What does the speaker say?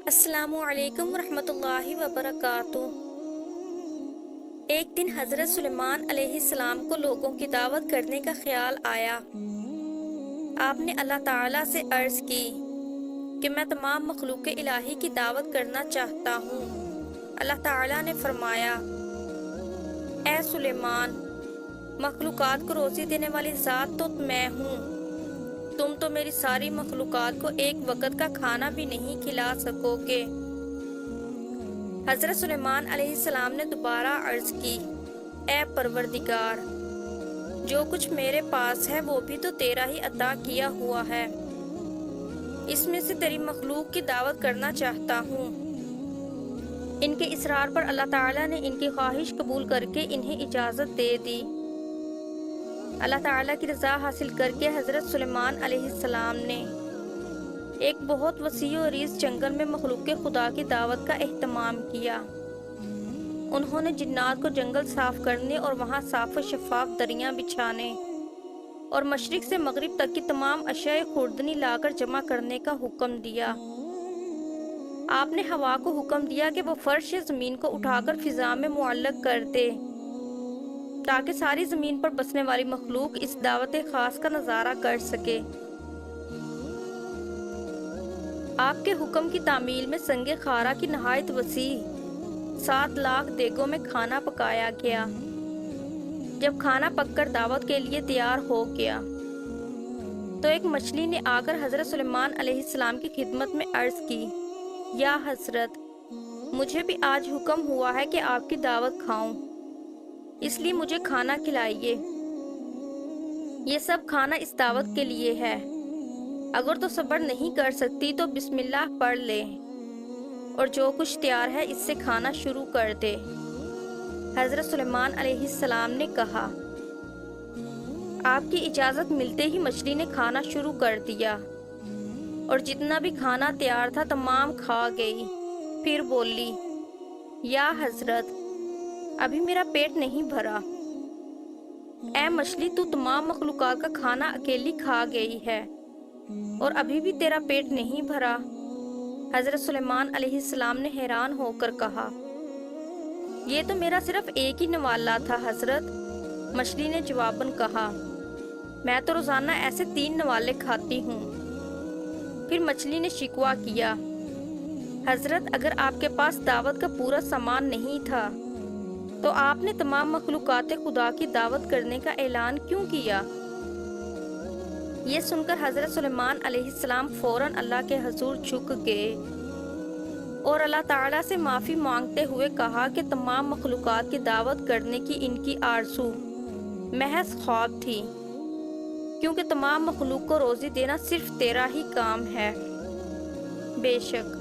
السلام علیکم ورحمۃ اللہ وبرکاتہ۔ ایک دن حضرت سلیمان علیہ السلام کو لوگوں کی دعوت کرنے کا خیال آیا۔ آپ نے اللہ تعالیٰ سے عرض کی کہ میں تمام مخلوق الہی کی دعوت کرنا چاہتا ہوں۔ اللہ تعالیٰ نے فرمایا، اے سلیمان، مخلوقات کو روزی دینے والی ذات تو میں ہوں، تم تو میری ساری مخلوقات کو ایک وقت کا کھانا بھی نہیں کھلا سکو گے۔ حضرت سلیمان علیہ السلام نے دوبارہ عرض کی، اے پروردگار، جو کچھ میرے پاس ہے وہ بھی تو تیرا ہی عطا کیا ہوا ہے، اس میں سے تیری مخلوق کی دعوت کرنا چاہتا ہوں۔ ان کے اصرار پر اللہ تعالیٰ نے ان کی خواہش قبول کر کے انہیں اجازت دے دی۔ اللہ تعالیٰ کی رضا حاصل کر کے حضرت سلیمان علیہ السلام نے ایک بہت وسیع و عریض جنگل میں مخلوق خدا کی دعوت کا اہتمام کیا۔ انہوں نے جنات کو جنگل صاف کرنے اور وہاں صاف و شفاف دریاں بچھانے اور مشرق سے مغرب تک کی تمام اشیاء خوردنی لا کر جمع کرنے کا حکم دیا۔ آپ نے ہوا کو حکم دیا کہ وہ فرش زمین کو اٹھا کر فضا میں معلق کر دے، تاکہ ساری زمین پر بسنے والی مخلوق اس دعوت خاص کا نظارہ کر سکے۔ آپ کے حکم کی تعمیل میں سنگ خارا کی نہایت وسیع 7 لاکھ دیگوں میں کھانا پکایا گیا۔ جب کھانا پک کر دعوت کے لیے تیار ہو گیا تو ایک مچھلی نے آ کر حضرت سلیمان علیہ السلام کی خدمت میں عرض کی، یا حضرت، مجھے بھی آج حکم ہوا ہے کہ آپ کی دعوت کھاؤں، اس لیے مجھے کھانا کھلائیے۔ یہ سب کھانا اس دعوت کے لیے ہے، اگر تو صبر نہیں کر سکتی تو بسم اللہ پڑھ لے اور جو کچھ تیار ہے اس سے کھانا شروع کر دے۔ حضرت سلیمان علیہ السلام نے کہا، آپ کی اجازت ملتے ہی مچھلی نے کھانا شروع کر دیا اور جتنا بھی کھانا تیار تھا تمام کھا گئی۔ پھر بولی، یا حضرت، ابھی میرا پیٹ نہیں بھرا۔ اے مچھلی، تو تمام مخلوقات کا کھانا اکیلی کھا گئی ہے اور ابھی بھی تیرا پیٹ نہیں بھرا۔ حضرت سلیمان علیہ السلام نے حیران ہو کر کہا، یہ تو میرا صرف ایک ہی نوالا تھا حضرت۔ مچھلی نے جواباً کہا، میں تو روزانہ ایسے 3 نوالے کھاتی ہوں۔ پھر مچھلی نے شکوہ کیا، حضرت، اگر آپ کے پاس دعوت کا پورا سامان نہیں تھا تو آپ نے تمام مخلوقات خدا کی دعوت کرنے کا اعلان کیوں کیا؟ یہ سن کر حضرت سلیمان علیہ السلام فوراً اللہ کے حضور جھک گئے اور اللہ تعالیٰ سے معافی مانگتے ہوئے کہا کہ تمام مخلوقات کی دعوت کرنے کی ان کی آرزو محض خواب تھی، کیونکہ تمام مخلوق کو روزی دینا صرف تیرا ہی کام ہے۔ بے شک